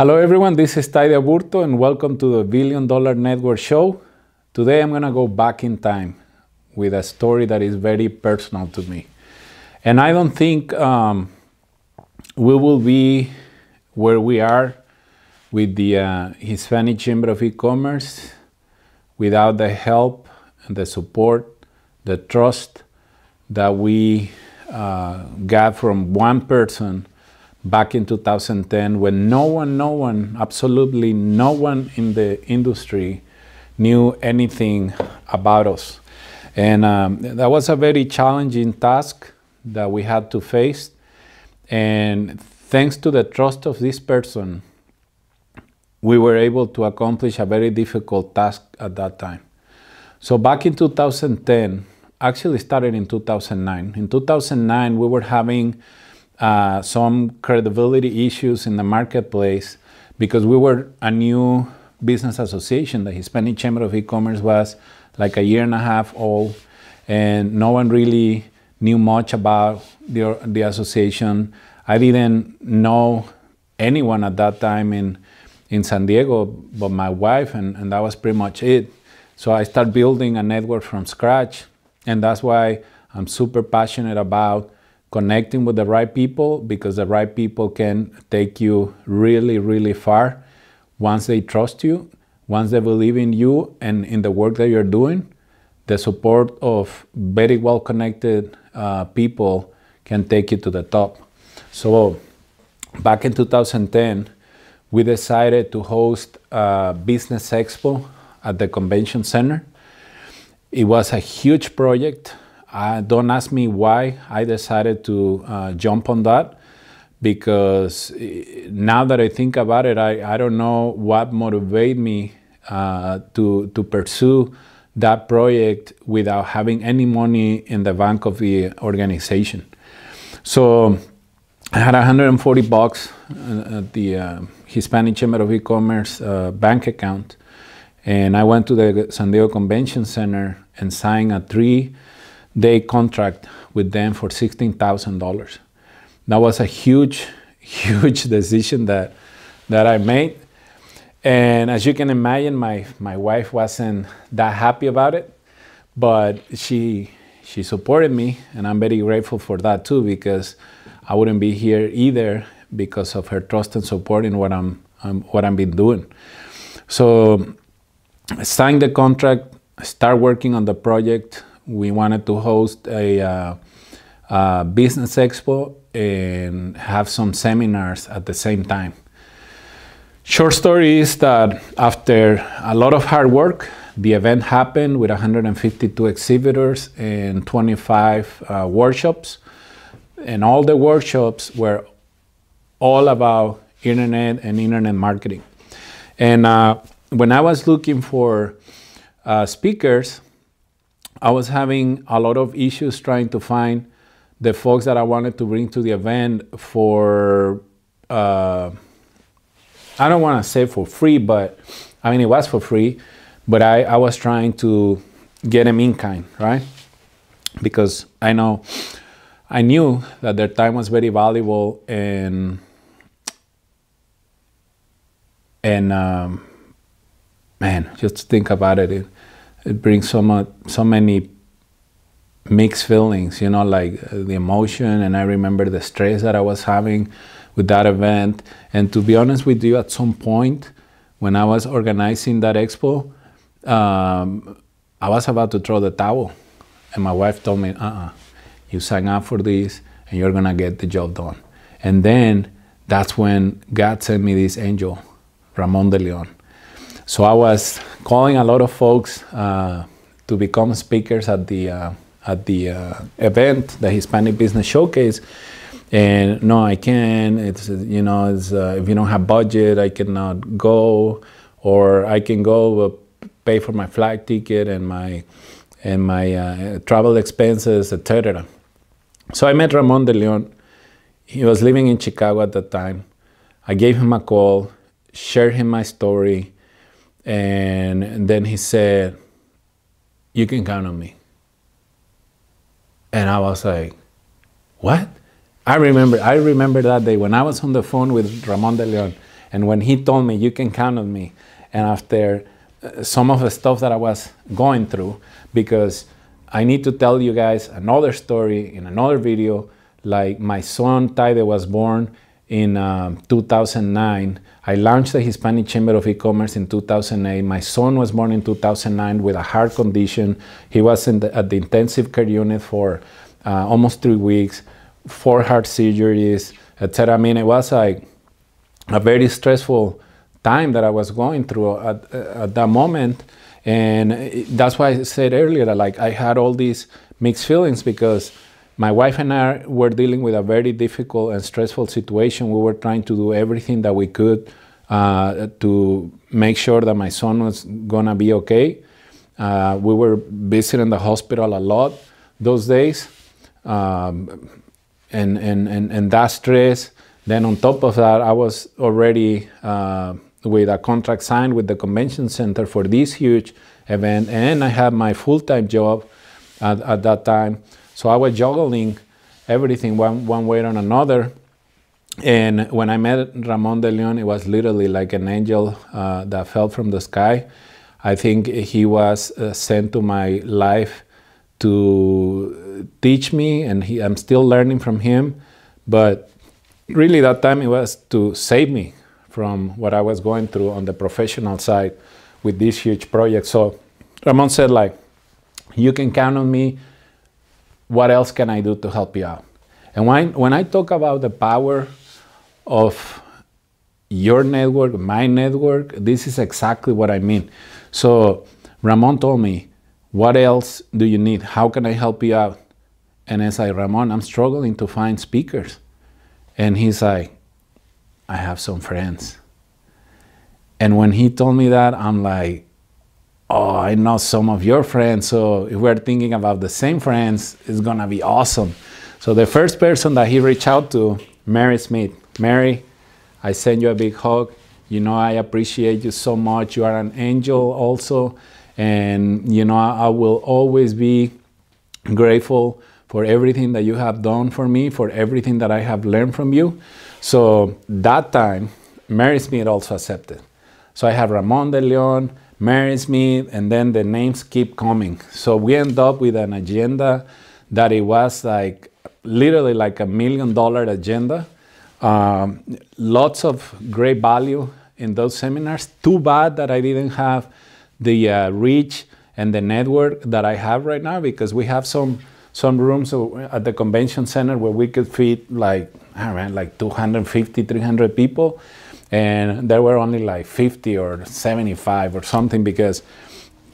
Hello everyone, this is Tayde Aburto and welcome to the Billion Dollar Network Show. Today I'm going to go back in time with a story that is very personal to me. And I don't think we will be where we are with the Hispanic Chamber of E-Commerce without the help and the support, the trust that we got from one person back in 2010 when no one, absolutely no one in the industry knew anything about us. And that was a very challenging task that we had to face. And thanks to the trust of this person, we were able to accomplish a very difficult task at that time. So back in 2010, actually started in 2009. In 2009, we were having some credibility issues in the marketplace because we were a new business association. The Hispanic Chamber of E-Commerce was like a year and a half old, and no one really knew much about the association. I didn't know anyone at that time in San Diego but my wife, and that was pretty much it. So I started building a network from scratch, and that's why I'm super passionate about connecting with the right people, because the right people can take you really, really far once they trust you, once they believe in you and in the work that you're doing. The support of very well-connected people can take you to the top. So back in 2010, we decided to host a business expo at the convention center. It was a huge project. Don't ask me why I decided to jump on that, because now that I think about it, I don't know what motivated me to pursue that project without having any money in the bank of the organization. So I had $140 at the Hispanic Chamber of E-Commerce bank account, and I went to the San Diego Convention Center and signed a 3-day contract with them for $16,000. That was a huge decision that I made. And as you can imagine, my wife wasn't that happy about it, but she supported me, and I'm very grateful for that too, because I wouldn't be here either because of her trust and support in what I'm been doing. So I signed the contract, start working on the project. We wanted to host a business expo and have some seminars at the same time. Short story is that after a lot of hard work, the event happened with 152 exhibitors and 25 workshops. And all the workshops were all about internet and internet marketing. And when I was looking for speakers, I was having a lot of issues trying to find the folks that I wanted to bring to the event for, I don't want to say for free, but I mean, it was for free, but I was trying to get them in kind, right? Because I knew that their time was very valuable, and man, just to think about it, it brings so many mixed feelings, you know, like the emotion, and I remember the stress that I was having with that event. And to be honest with you, at some point when I was organizing that expo, I was about to throw the towel, and my wife told me, you sign up for this and you're gonna get the job done. And then that's when God sent me this angel, Ramon de Leon. So I was calling a lot of folks to become speakers at the event, the Hispanic Business Showcase. And no, I can't. It's, you know, it's, if you don't have budget, I cannot go, or I can go pay for my flight ticket and my travel expenses, etc. So I met Ramon de Leon. He was living in Chicago at the time. I gave him a call, shared him my story, and then he said, "You can count on me." And I was like, what? I remember that day when I was on the phone with Ramon de Leon, And when he told me, you can count on me, and after some of the stuff that I was going through, because I need to tell you guys another story in another video. Like, my son Tayde was born in 2009. I launched the Hispanic Chamber of E-Commerce in 2008. My son was born in 2009 with a heart condition. He was at the intensive care unit for almost 3 weeks, 4 heart surgeries, etc. I mean, it was like a very stressful time that I was going through at that moment. And that's why I said earlier that, like, I had all these mixed feelings, because my wife and I were dealing with a very difficult and stressful situation. We were trying to do everything that we could to make sure that my son was gonna be okay. We were visiting the hospital a lot those days, and that stress. Then on top of that, I was already with a contract signed with the convention center for this huge event, and I had my full-time job at that time. So I was juggling everything one way or another. And when I met Ramon de Leon, it was literally like an angel that fell from the sky. I think he was sent to my life to teach me, and I'm still learning from him. But really, that time it was to save me from what I was going through on the professional side with this huge project. So Ramon said, like, you can count on me. What else can I do to help you out? And when I talk about the power of your network, my network, this is exactly what I mean. So Ramon told me, what else do you need? How can I help you out? And I said, Ramon, I'm struggling to find speakers. And he's like, I have some friends. And when he told me that, I'm like, oh, I know some of your friends, so if we're thinking about the same friends, it's gonna be awesome. So the first person that he reached out to, Mary Smith. Mary, I send you a big hug. You know, I appreciate you so much. You are an angel also. And, you know, I will always be grateful for everything that you have done for me, for everything that I have learned from you. So that time, Mary Smith also accepted. So I have Ramon de Leon, Mary Smith, and then the names keep coming. So we end up with an agenda that it was like literally like $1 million agenda. Lots of great value in those seminars. Too bad that I didn't have the reach and the network that I have right now, because we have some rooms at the convention center where we could fit like, I don't know, like 250, 300 people. And there were only like 50 or 75 or something, because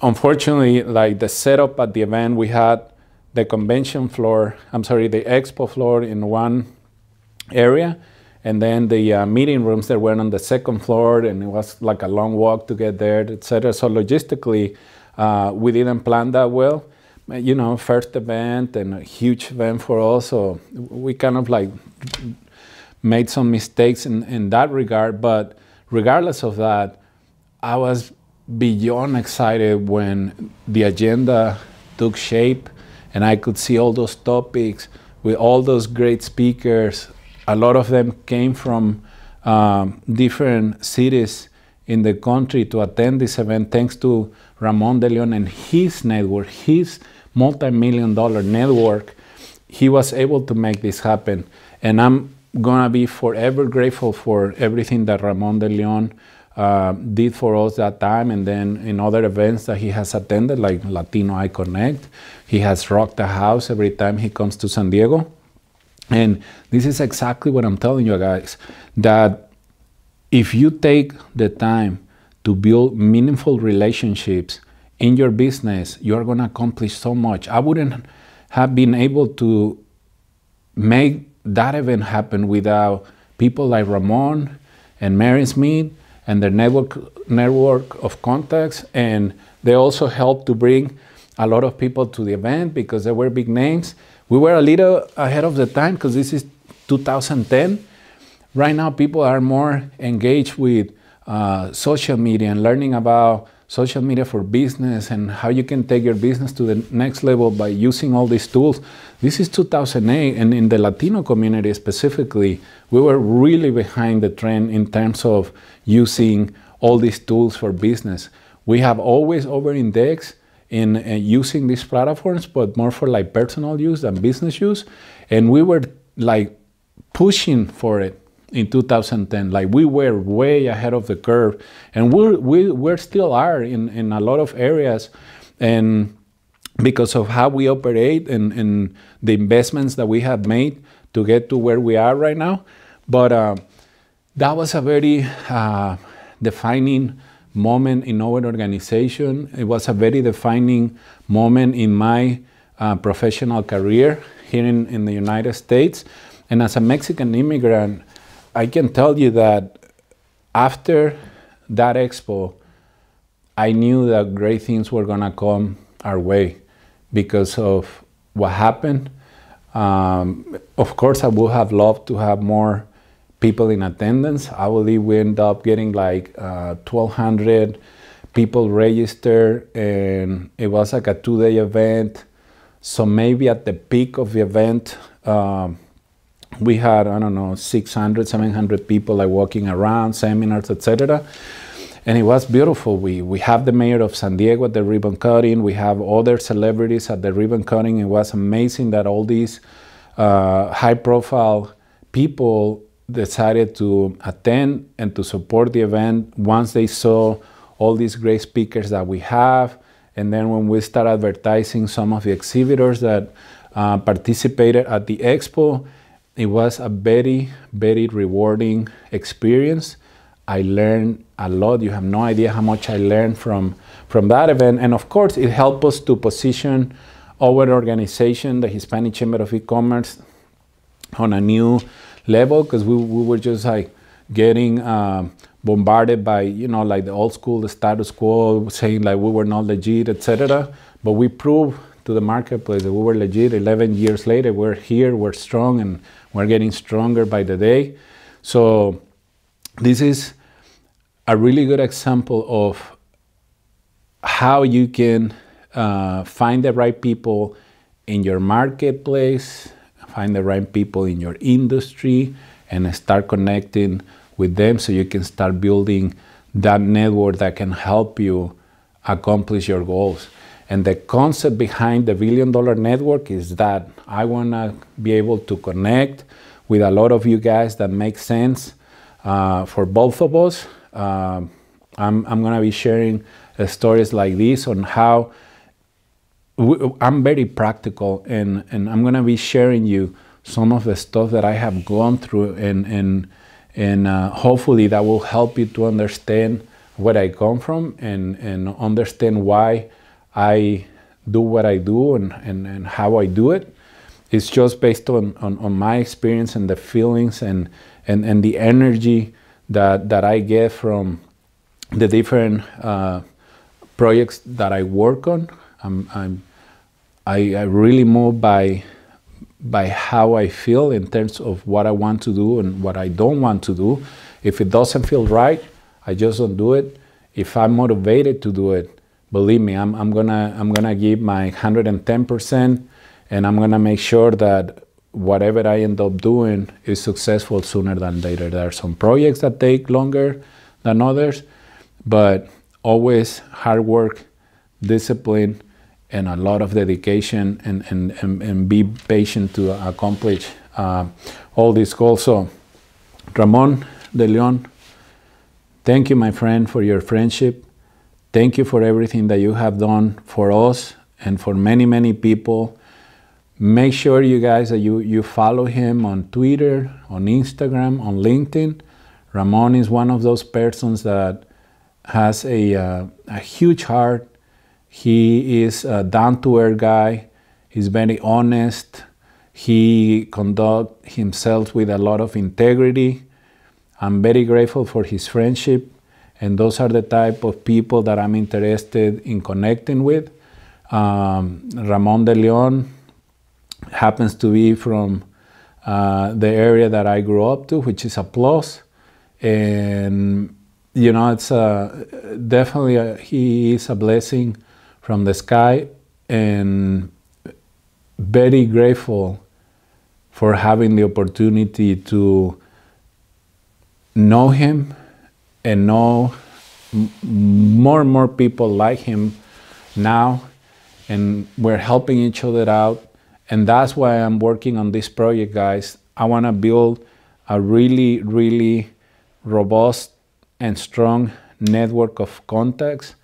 unfortunately, like the setup at the event, we had the convention floor, the expo floor in one area, and then the meeting rooms that were on the second floor, and it was like a long walk to get there, etc. So logistically, we didn't plan that well. You know, first event and a huge event for us, so we kind of like made some mistakes in that regard. But regardless of that, I was beyond excited when the agenda took shape and I could see all those topics with all those great speakers. A lot of them came from different cities in the country to attend this event, thanks to Ramon de Leon and his network, his multi-million-dollar network. He was able to make this happen. And I'm gonna be forever grateful for everything that Ramon de Leon did for us that time, and then in other events that he has attended, like Latino I Connect. He has rocked the house every time he comes to San Diego. And this is exactly what I'm telling you guys, that if you take the time to build meaningful relationships in your business, you're gonna accomplish so much. I wouldn't have been able to make that event happen without people like Ramon and Mary Smith and their network of contacts. And they also helped to bring a lot of people to the event because there were big names. We were a little ahead of the time because this is 2010. Right now, people are more engaged with social media and learning about social media for business and how you can take your business to the next level by using all these tools. This is 2008, and in the Latino community specifically, we were really behind the trend in terms of using all these tools for business. We have always over-indexed in using these platforms, but more for like personal use than business use. And we were like pushing for it in 2010. Like we were way ahead of the curve, and we're still are in a lot of areas, and because of how we operate and the investments that we have made to get to where we are right now. But that was a very defining moment in our organization. It was a very defining moment in my professional career here in the United States. And as a Mexican immigrant, I can tell you that after that expo, I knew that great things were gonna come our way because of what happened. Of course, I would have loved to have more people in attendance. I believe we ended up getting like 1,200 people registered, and it was like a 2-day event. So maybe at the peak of the event, we had, I don't know, 600, 700 people like walking around, seminars, etc. And it was beautiful. We have the mayor of San Diego at the ribbon cutting. We have other celebrities at the ribbon cutting. It was amazing that all these high-profile people decided to attend and to support the event once they saw all these great speakers that we have. And then when we start advertising some of the exhibitors that participated at the expo, it was a very, very rewarding experience. I learned a lot. You have no idea how much I learned from that event. And of course, it helped us to position our organization, the Hispanic Chamber of E-Commerce, on a new level, because we were just like getting bombarded by, you know, like the old school, the status quo, saying like we were not legit, etc. But we proved to the marketplace that we were legit. 11 years later, we're here, we're strong, and we're getting stronger by the day. So this is a really good example of how you can find the right people in your marketplace, find the right people in your industry, and start connecting with them so you can start building that network that can help you accomplish your goals. And the concept behind the $1 Billion Network is that I want to be able to connect with a lot of you guys that make sense for both of us. I'm going to be sharing stories like this on how I'm very practical, and I'm going to be sharing you some of the stuff that I have gone through, and hopefully that will help you to understand where I come from and understand why I do what I do and how I do it. It's just based on my experience and the feelings and the energy that I get from the different projects that I work on. I really move by how I feel in terms of what I want to do and what I don't want to do. If it doesn't feel right, I just don't do it. If I'm motivated to do it, believe me, I'm gonna give my 110%, and I'm gonna make sure that whatever I end up doing is successful sooner than later. There are some projects that take longer than others, but always hard work, discipline, and a lot of dedication, and be patient to accomplish all these goals. So, Ramon de Leon, thank you, my friend, for your friendship. Thank you for everything that you have done for us and for many, many people. Make sure, you guys, that you follow him on Twitter, on Instagram, on LinkedIn. Ramon is one of those persons that has a huge heart. He is a down-to-earth guy. He's very honest. He conducts himself with a lot of integrity. I'm very grateful for his friendship, and those are the type of people that I'm interested in connecting with. Ramon de Leon happens to be from the area that I grew up to, which is a plus. And you know, it's definitely he is a blessing from the sky, and very grateful for having the opportunity to know him and know more and more people like him now, and we're helping each other out. And that's why I'm working on this project, guys. I want to build a really, really robust and strong network of contacts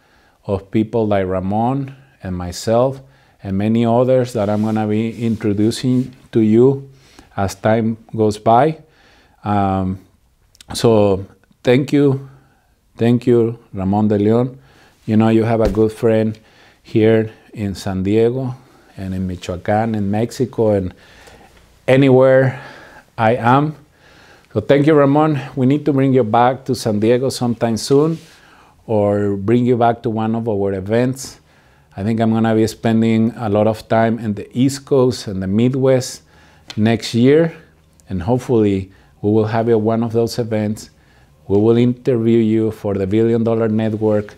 of people like Ramon and myself and many others that I'm going to be introducing to you as time goes by. So thank you, Ramon de Leon. You know, you have a good friend here in San Diego and in Michoacan, in Mexico, and anywhere I am. So thank you, Ramon. We need to bring you back to San Diego sometime soon, or bring you back to one of our events. I think I'm gonna be spending a lot of time in the East Coast and the Midwest next year, and hopefully we will have you at one of those events. We will interview you for the $1 Billion Network.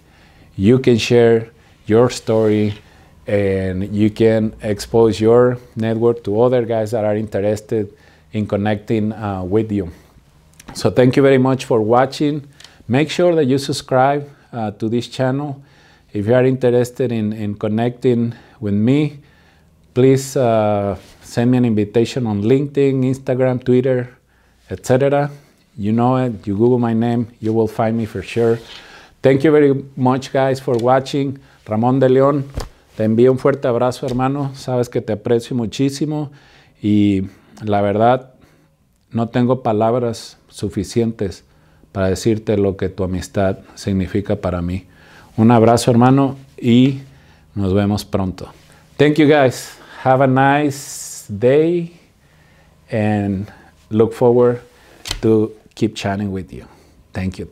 You can share your story, and you can expose your network to other guys that are interested in connecting with you. So thank you very much for watching. Make sure that you subscribe to this channel. If you are interested in connecting with me, please send me an invitation on LinkedIn, Instagram, Twitter, etc. You know it. You Google my name, you will find me for sure. Thank you very much, guys, for watching. Ramón de León, te envío un fuerte abrazo, hermano. Sabes que te aprecio muchísimo, y la verdad no tengo palabras suficientes para decirte lo que tu amistad significa para mí. Un abrazo, hermano, y nos vemos pronto. Thank you, guys. Have a nice day, and look forward to keep chatting with you. Thank you.